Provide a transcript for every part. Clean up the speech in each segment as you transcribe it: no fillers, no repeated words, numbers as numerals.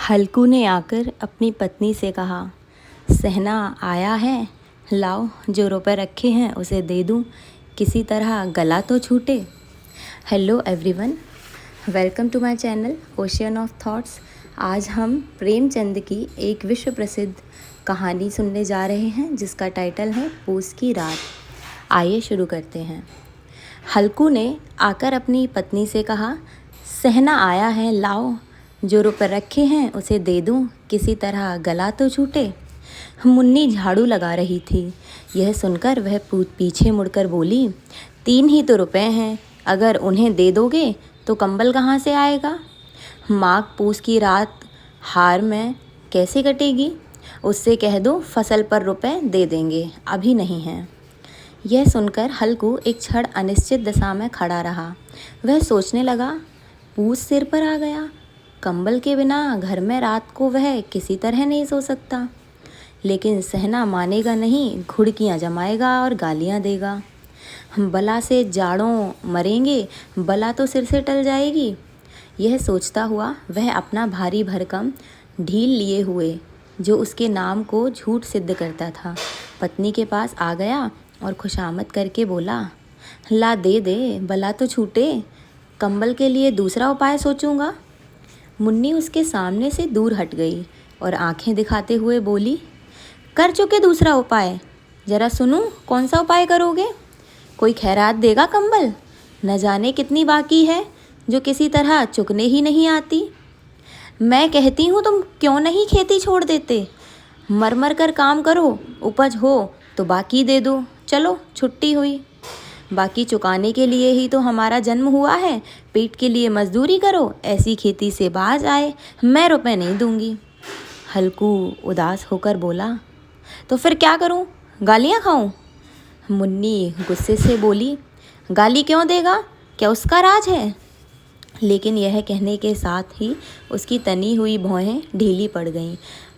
हल्कू ने आकर अपनी पत्नी से कहा, सहना आया है, लाओ जो रुपए रखे हैं उसे दे दूं, किसी तरह गला तो छूटे। Hello everyone, welcome to my channel ocean of thoughts. आज हम प्रेमचंद की एक विश्व प्रसिद्ध कहानी सुनने जा रहे हैं जिसका टाइटल है पूस की रात। आइए शुरू करते हैं। हल्कू ने आकर अपनी पत्नी से कहा, सहना आया है, लाओ जो रुपए रखे हैं उसे दे दूं, किसी तरह गला तो छूटे। मुन्नी झाड़ू लगा रही थी। यह सुनकर वह पीछे मुड़कर बोली, 3 ही तो रुपए हैं, अगर उन्हें दे दोगे तो कंबल कहाँ से आएगा। माघ पूस की रात हार में कैसे कटेगी। उससे कह दो फसल पर रुपए दे देंगे, अभी नहीं हैं। यह सुनकर हल्कू एक क्षण अनिश्चित दशा में खड़ा रहा। वह सोचने लगा, पूस सिर पर आ गया, कंबल के बिना घर में रात को वह किसी तरह नहीं सो सकता। लेकिन सहना मानेगा नहीं, घुड़कियाँ जमाएगा और गालियाँ देगा। बला से जाड़ों मरेंगे, बला तो सिर से टल जाएगी। यह सोचता हुआ वह अपना भारी भरकम ढील लिए हुए, जो उसके नाम को झूठ सिद्ध करता था, पत्नी के पास आ गया और खुशामद करके बोला, ला दे दे, बला तो छूटे, कंबल के लिए दूसरा उपाय सोचूंगा। मुन्नी उसके सामने से दूर हट गई और आंखें दिखाते हुए बोली, कर चुके दूसरा उपाय, जरा सुनूं कौन सा उपाय करोगे। कोई खैरात देगा कंबल, न जाने कितनी बाकी है जो किसी तरह चुकने ही नहीं आती। मैं कहती हूँ तुम क्यों नहीं खेती छोड़ देते, मर मर कर काम करो, उपज हो तो बाकी दे दो, चलो छुट्टी हुई। बाकी चुकाने के लिए ही तो हमारा जन्म हुआ है, पेट के लिए मजदूरी करो, ऐसी खेती से बाज आए, मैं रुपए नहीं दूंगी। हल्कू उदास होकर बोला, तो फिर क्या करूं, गालियां खाऊं। मुन्नी गुस्से से बोली, गाली क्यों देगा, क्या उसका राज है। लेकिन यह कहने के साथ ही उसकी तनी हुई भौहें ढीली पड़ गईं।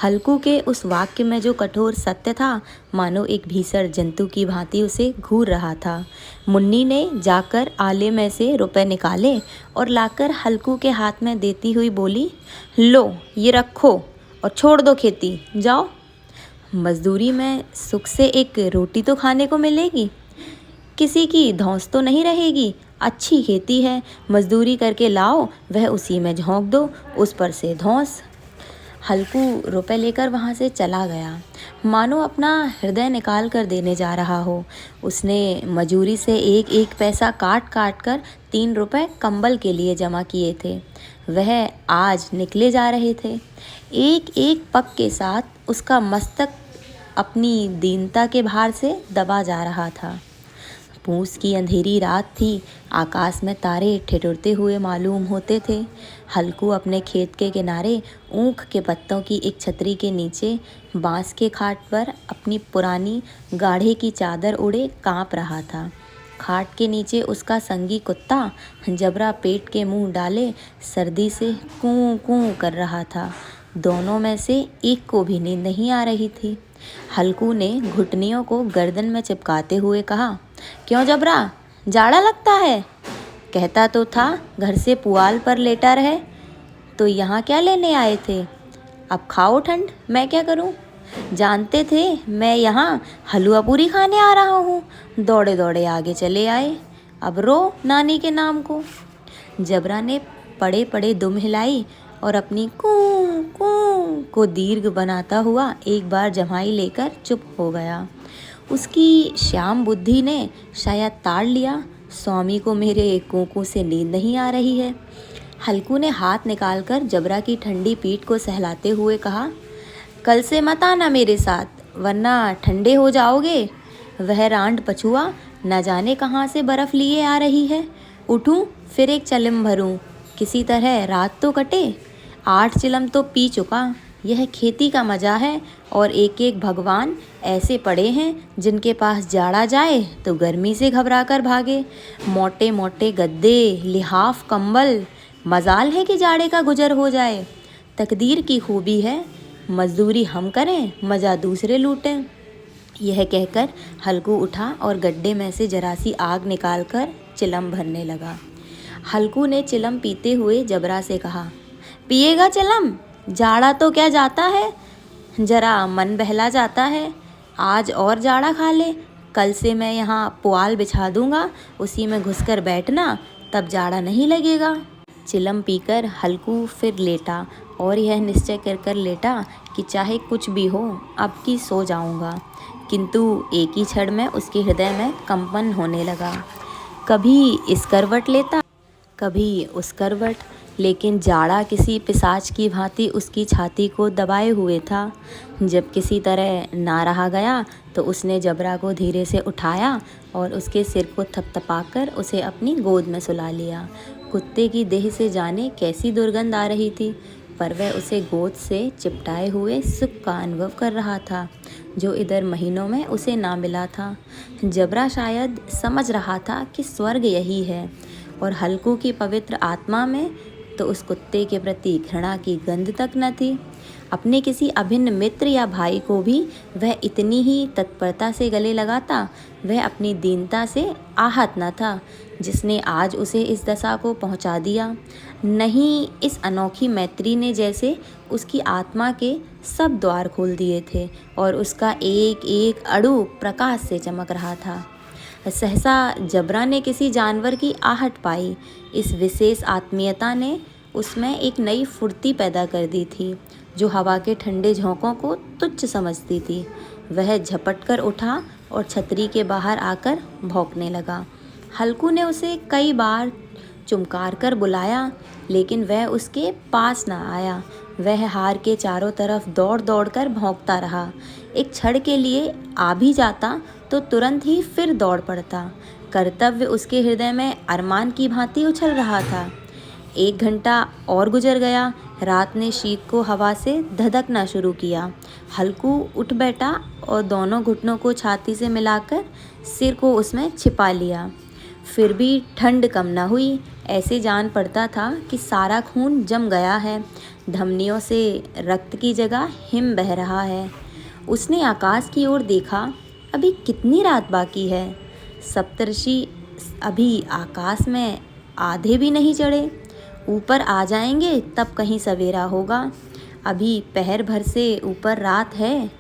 हल्कू के उस वाक्य में जो कठोर सत्य था, मानो एक भीषण जंतु की भांति उसे घूर रहा था। मुन्नी ने जाकर आले में से रुपए निकाले और लाकर हल्कू के हाथ में देती हुई बोली, लो ये रखो और छोड़ दो खेती, जाओ। मजदूरी में सुख से एक रोटी तो खाने को मिलेगी, किसी की धौंस तो नहीं रहेगी। अच्छी खेती है, मजदूरी करके लाओ, वह उसी में झोंक दो, उस पर से धौंस। हल्कू रुपए लेकर वहाँ से चला गया, मानो अपना हृदय निकाल कर देने जा रहा हो। उसने मजूरी से एक एक पैसा काट काट कर 3 रुपए कंबल के लिए जमा किए थे। वह आज निकले जा रहे थे। एक एक पग के साथ उसका मस्तक अपनी दीनता के भार से दबा जा रहा था। पूस की अंधेरी रात थी, आकाश में तारे ठिठुरते हुए मालूम होते थे। हल्कू अपने खेत के किनारे ऊख के पत्तों की एक छतरी के नीचे बांस के खाट पर अपनी पुरानी गाढ़े की चादर ओढ़े कांप रहा था। खाट के नीचे उसका संगी कुत्ता जबरा पेट के मुंह डाले सर्दी से कूं कूं कर रहा था। दोनों में से एक को भी नींद नहीं आ रही थी। हल्कू ने घुटनियों को गर्दन में चिपकाते हुए कहा, क्यों जबरा, जाड़ा लगता है। कहता तो था घर से पुआल पर लेटा रहे, तो यहाँ क्या लेने आए थे। अब खाओ ठंड, मैं क्या करूँ। जानते थे मैं यहाँ हलवा पूरी खाने आ रहा हूँ, दौड़े दौड़े आगे चले आए, अब रो नानी के नाम को। जबरा ने पड़े पड़े दुम हिलाई और अपनी कूं कूं को दीर्घ बनाता हुआ एक बार जम्हाई लेकर चुप हो गया। उसकी श्याम बुद्धि ने शायद ताड़ लिया, स्वामी को मेरे कूं से नींद नहीं आ रही है। हल्कू ने हाथ निकालकर जबरा की ठंडी पीठ को सहलाते हुए कहा, कल से मत आना मेरे साथ, वरना ठंडे हो जाओगे। वह रांड पछुआ न जाने कहाँ से बर्फ़ लिए आ रही है। उठूं फिर एक चलम भरूं, किसी तरह रात तो कटे। 8 चिलम तो पी चुका, यह खेती का मज़ा है। और एक एक भगवान ऐसे पड़े हैं जिनके पास जाड़ा जाए तो गर्मी से घबरा कर भागे। मोटे मोटे गद्दे, लिहाफ, कंबल, मजाल है कि जाड़े का गुजर हो जाए। तकदीर की खूबी है, मजदूरी हम करें, मज़ा दूसरे लूटें। यह कहकर हल्कू उठा और गड्ढे में से जरा सी आग निकालकर चिलम भरने लगा। हल्कू ने चिलम पीते हुए जबरा से कहा, पिएगा चिलम, जाड़ा तो क्या जाता है, जरा मन बहला जाता है। आज और जाड़ा खा ले, कल से मैं यहाँ पुआल बिछा दूंगा, उसी में घुसकर बैठना, तब जाड़ा नहीं लगेगा। चिलम पीकर हल्कू फिर लेटा और यह निश्चय कर लेटा कि चाहे कुछ भी हो, अब की सो जाऊंगा। किंतु एक ही क्षण में उसके हृदय में कंपन होने लगा। कभी इस करवट लेता, कभी उस करवट, लेकिन जाड़ा किसी पिशाच की भांति उसकी छाती को दबाए हुए था। जब किसी तरह ना रहा गया तो उसने जबरा को धीरे से उठाया और उसके सिर को थपथपाकर उसे अपनी गोद में सुला लिया। कुत्ते की देह से जाने कैसी दुर्गंध आ रही थी, पर वह उसे गोद से चिपटाए हुए सुख का अनुभव कर रहा था, जो इधर महीनों में उसे ना मिला था। जबरा शायद समझ रहा था कि स्वर्ग यही है, और हल्कू की पवित्र आत्मा में तो उस कुत्ते के प्रति घृणा की गंध तक न थी। अपने किसी अभिन्न मित्र या भाई को भी वह इतनी ही तत्परता से गले लगाता। वह अपनी दीनता से आहत न था, जिसने आज उसे इस दशा को पहुंचा दिया। नहीं, इस अनोखी मैत्री ने जैसे उसकी आत्मा के सब द्वार खोल दिए थे और उसका एक एक अणु प्रकाश से चमक रहा था। सहसा जबरा ने किसी जानवर की आहट पाई। इस विशेष आत्मीयता ने उसमें एक नई फुर्ती पैदा कर दी थी, जो हवा के ठंडे झोंकों को तुच्छ समझती थी। वह झपट कर उठा और छतरी के बाहर आकर भौंकने लगा। हल्कू ने उसे कई बार चुमकार कर बुलाया, लेकिन वह उसके पास न आया। वह हार के चारों तरफ दौड़ दौड़ कर भौंकता रहा। एक क्षण के लिए आ भी जाता तो तुरंत ही फिर दौड़ पड़ता। कर्तव्य उसके हृदय में अरमान की भांति उछल रहा था। 1 घंटा और गुजर गया। रात ने शीत को हवा से धधकना शुरू किया। हल्कू उठ बैठा और दोनों घुटनों को छाती से मिलाकर सिर को उसमें छिपा लिया। फिर भी ठंड कम न हुई। ऐसे जान पड़ता था कि सारा खून जम गया है, धमनियों से रक्त की जगह हिम बह रहा है। उसने आकाश की ओर देखा। अभी कितनी रात बाकी है? सप्तर्षि अभी आकाश में आधे भी नहीं चढ़े। ऊपर आ जाएंगे तब कहीं सवेरा होगा। अभी पहर भर से ऊपर रात है।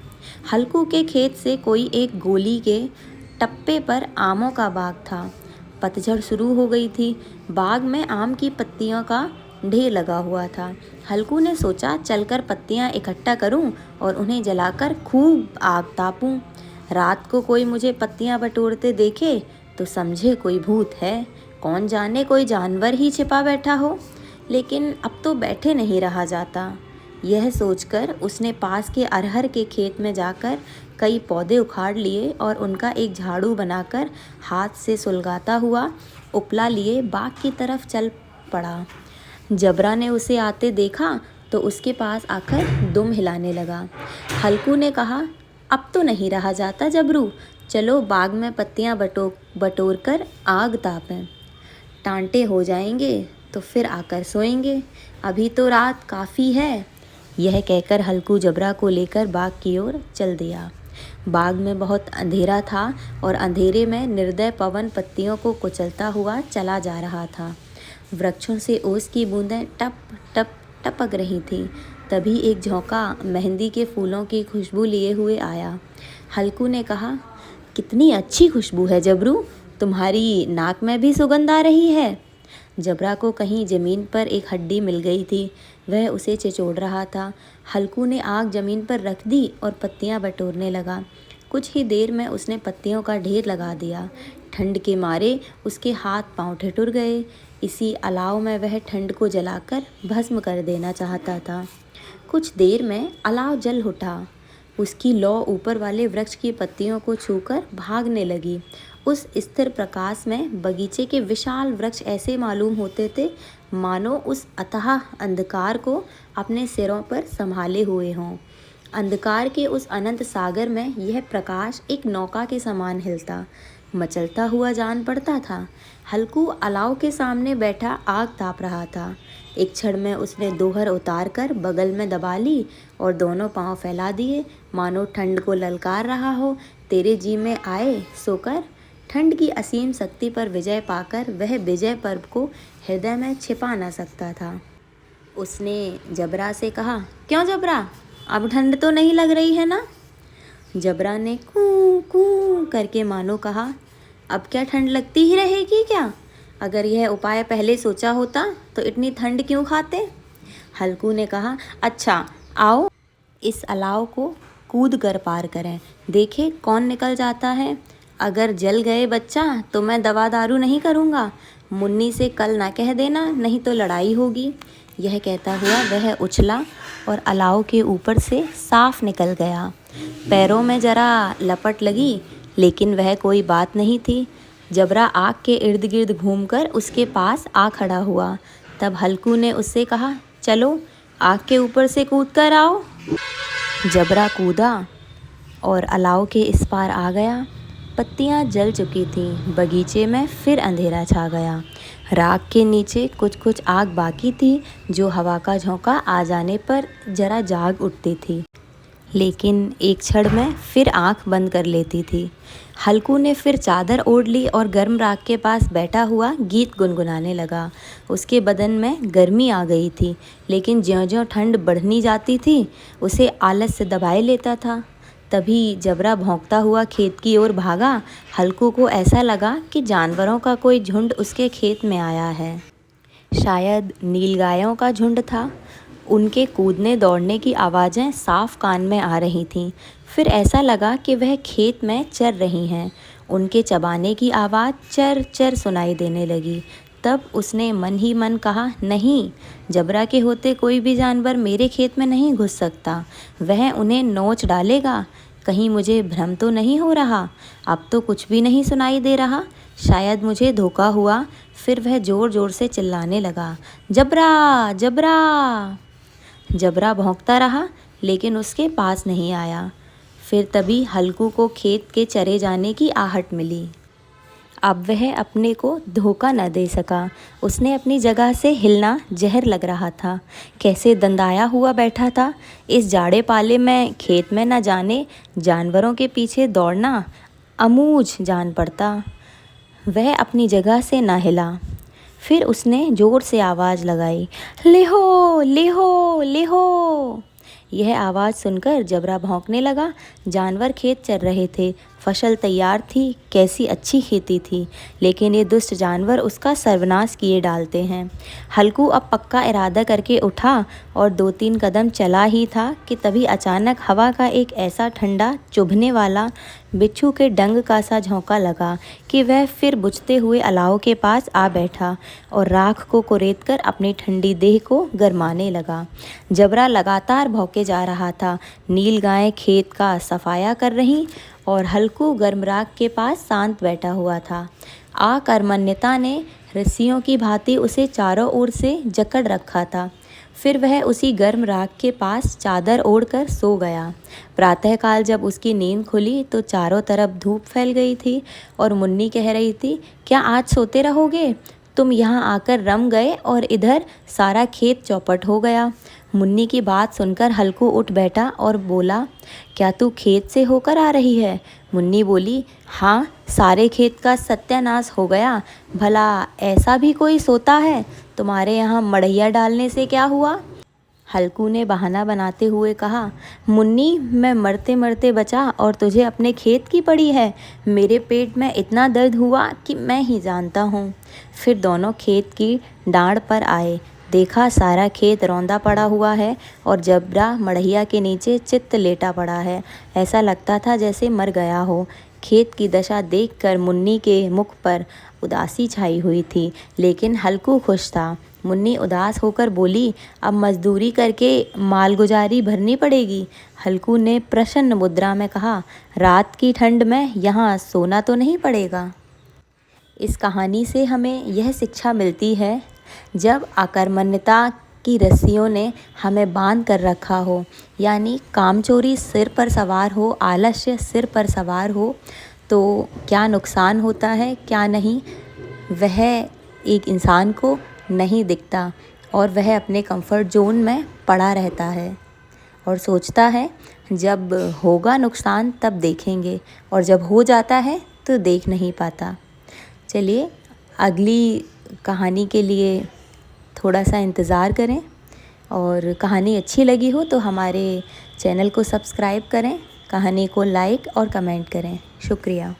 हल्कू के खेत से कोई एक गोली के टप्पे पर आमों का बाग था। पतझड़ शुरू हो गई थी। बाग में आम की पत्तियों का ढेर लगा हुआ था। हल्कू ने सोचा चलकर पत्तियां इकट्ठा करूं और उन्हें जलाकर खूब आग तापूं। रात को कोई मुझे पत्तियां बटोरते देखे तो समझे कोई भूत है, कौन जाने कोई जानवर ही छिपा बैठा हो। लेकिन अब तो बैठे नहीं रहा जाता। यह सोचकर उसने पास के अरहर के खेत में जाकर कई पौधे उखाड़ लिए और उनका एक झाड़ू बनाकर हाथ से सुलगाता हुआ उपला लिए बाग की तरफ चल पड़ा। जबरा ने उसे आते देखा तो उसके पास आकर दुम हिलाने लगा। हल्कू ने कहा, अब तो नहीं रहा जाता जबरू, चलो बाग में पत्तियां बटोर कर आग तापें। टांटे हो जाएंगे तो फिर आकर सोएंगे, अभी तो रात काफ़ी है। यह कहकर हल्कू जबरा को लेकर बाग की ओर चल दिया। बाग में बहुत अंधेरा था और अंधेरे में निर्दय पवन पत्तियों को कुचलता हुआ चला जा रहा था। वृक्षों से ओस की बूंदें टप टप टपक रही थीं। तभी एक झोंका मेहंदी के फूलों की खुशबू लिए हुए आया। हल्कू ने कहा, कितनी अच्छी खुशबू है जबरू, तुम्हारी नाक में भी सुगंध आ रही है। जबरा को कहीं जमीन पर एक हड्डी मिल गई थी। वह उसे चिचोड़ रहा था। हल्कू ने आग जमीन पर रख दी और पत्तियां बटोरने लगा। कुछ ही देर में उसने पत्तियों का ढेर लगा दिया। ठंड के मारे उसके हाथ पांव ठिठुर गए। इसी अलाव में वह ठंड को जलाकर भस्म कर देना चाहता था। कुछ देर में अलाव जल उठा। उसकी लौ ऊपर वाले वृक्ष की पत्तियों को छूकर भागने लगी। उस स्थिर प्रकाश में बगीचे के विशाल वृक्ष ऐसे मालूम होते थे मानो उस अथाह अंधकार को अपने सिरों पर संभाले हुए हों। अंधकार के उस अनंत सागर में यह प्रकाश एक नौका के समान हिलता मचलता हुआ जान पड़ता था। हल्कू अलाव के सामने बैठा आग ताप रहा था। एक क्षण में उसने दोहर उतार कर बगल में दबा ली और दोनों पांव फैला दिए, मानो ठंड को ललकार रहा हो, तेरे जी में आए सोकर। ठंड की असीम शक्ति पर विजय पाकर वह विजय पर्व को हृदय में छिपा न सकता था। उसने जबरा से कहा, क्यों जबरा, अब ठंड तो नहीं लग रही है ना? जबरा ने कू कू करके मानो कहा, अब क्या ठंड लगती ही रहेगी क्या? अगर यह उपाय पहले सोचा होता तो इतनी ठंड क्यों खाते? हल्कू ने कहा, अच्छा आओ इस अलाव को कूद कर पार करें, देखे कौन निकल जाता है। अगर जल गए बच्चा तो मैं दवा दारू नहीं करूँगा, मुन्नी से कल ना कह देना, नहीं तो लड़ाई होगी। यह कहता हुआ वह उछला और अलाव के ऊपर से साफ निकल गया। पैरों में जरा लपट लगी, लेकिन वह कोई बात नहीं थी। जबरा आग के इर्द गिर्द घूमकर उसके पास आ खड़ा हुआ। तब हल्कू ने उससे कहा, चलो आग के ऊपर से कूद कर आओ। जबरा कूदा और अलाव के इस पार आ गया। पत्तियां जल चुकी थीं, बगीचे में फिर अंधेरा छा गया। राख के नीचे कुछ कुछ आग बाकी थी, जो हवा का झोंका आ जाने पर जरा जाग उठती थी, लेकिन एक क्षण में फिर आंख बंद कर लेती थी। हल्कू ने फिर चादर ओढ़ ली और गर्म राख के पास बैठा हुआ गीत गुनगुनाने लगा। उसके बदन में गर्मी आ गई थी, लेकिन ज्यों-ज्यों ठंड बढ़नी जाती थी उसे आलस से दबाए लेता था। तभी जबरा भौंकता हुआ खेत की ओर भागा। हल्कू को ऐसा लगा कि जानवरों का कोई झुंड उसके खेत में आया है। शायद नीलगायों का झुंड था। उनके कूदने दौड़ने की आवाज़ें साफ कान में आ रही थीं। फिर ऐसा लगा कि वह खेत में चर रही हैं। उनके चबाने की आवाज़ चर चर सुनाई देने लगी। तब उसने मन ही मन कहा, नहीं, जबरा के होते कोई भी जानवर मेरे खेत में नहीं घुस सकता। वह उन्हें नोच डालेगा। कहीं मुझे भ्रम तो नहीं हो रहा? अब तो कुछ भी नहीं सुनाई दे रहा। शायद मुझे धोखा हुआ। फिर वह ज़ोर ज़ोर से चिल्लाने लगा, जबरा जबरा। जबरा भौंकता रहा, लेकिन उसके पास नहीं आया। फिर तभी हल्कू को खेत के चरे जाने की आहट मिली। अब वह अपने को धोखा न दे सका। उसने अपनी जगह से हिलना जहर लग रहा था। कैसे दंदाया हुआ बैठा था। इस जाड़े पाले में खेत में न जाने जानवरों के पीछे दौड़ना अमूझ जान पड़ता। वह अपनी जगह से न हिला। फिर उसने ज़ोर से आवाज़ लगाई, लेहो लेहो लेहो। यह आवाज़ सुनकर जबरा भौंकने लगा। जानवर खेत चर रहे थे, फसल तैयार थी, कैसी अच्छी खेती थी, लेकिन ये दुष्ट जानवर उसका सर्वनाश किए डालते हैं। हल्कू अब पक्का इरादा करके उठा और 2-3 कदम चला ही था कि तभी अचानक हवा का एक ऐसा ठंडा चुभने वाला बिच्छू के डंग का सा झोंका लगा कि वह फिर बुझते हुए अलाव के पास आ बैठा और राख को कुरेदकर अपनी ठंडी देह को गरमाने लगा। जबरा लगातार भौंके जा रहा था। नील गायें खेत का सफाया कर रही और हल्कू गर्म राख के पास शांत बैठा हुआ था। अकर्मण्यता ने रस्सियों की भांति उसे चारों ओर से जकड़ रखा था। फिर वह उसी गर्म राख के पास चादर ओढ़कर सो गया। प्रातःकाल जब उसकी नींद खुली तो चारों तरफ धूप फैल गई थी और मुन्नी कह रही थी, क्या आज सोते रहोगे? तुम यहाँ आकर रम गए और इधर सारा खेत चौपट हो गया। मुन्नी की बात सुनकर हल्कू उठ बैठा और बोला, क्या तू खेत से होकर आ रही है? मुन्नी बोली, हाँ, सारे खेत का सत्यानाश हो गया। भला ऐसा भी कोई सोता है? तुम्हारे यहाँ मड़ैया डालने से क्या हुआ? हल्कू ने बहाना बनाते हुए कहा, मुन्नी, मैं मरते मरते बचा और तुझे अपने खेत की पड़ी है। मेरे पेट में इतना दर्द हुआ कि मैं ही जानता हूँ। फिर दोनों खेत की डाँड़ पर आए। देखा सारा खेत रौंदा पड़ा हुआ है और जबरा मड़ैया के नीचे चित्त लेटा पड़ा है। ऐसा लगता था जैसे मर गया हो। खेत की दशा देखकर मुन्नी के मुख पर उदासी छाई हुई थी, लेकिन हल्कू खुश था। मुन्नी उदास होकर बोली, अब मजदूरी करके मालगुजारी भरनी पड़ेगी। हल्कू ने प्रसन्न मुद्रा में कहा, रात की ठंड में यहाँ सोना तो नहीं पड़ेगा। इस कहानी से हमें यह शिक्षा मिलती है, जब अकर्मण्यता की रस्सियों ने हमें बांध कर रखा हो, यानी कामचोरी सिर पर सवार हो, आलस्य सिर पर सवार हो, तो क्या नुकसान होता है क्या नहीं, वह एक इंसान को नहीं दिखता और वह अपने कंफर्ट जोन में पड़ा रहता है और सोचता है जब होगा नुकसान तब देखेंगे, और जब हो जाता है तो देख नहीं पाता। चलिए, अगली कहानी के लिए थोड़ा सा इंतज़ार करें। और कहानी अच्छी लगी हो तो हमारे चैनल को सब्सक्राइब करें, कहानी को लाइक और कमेंट करें। शुक्रिया।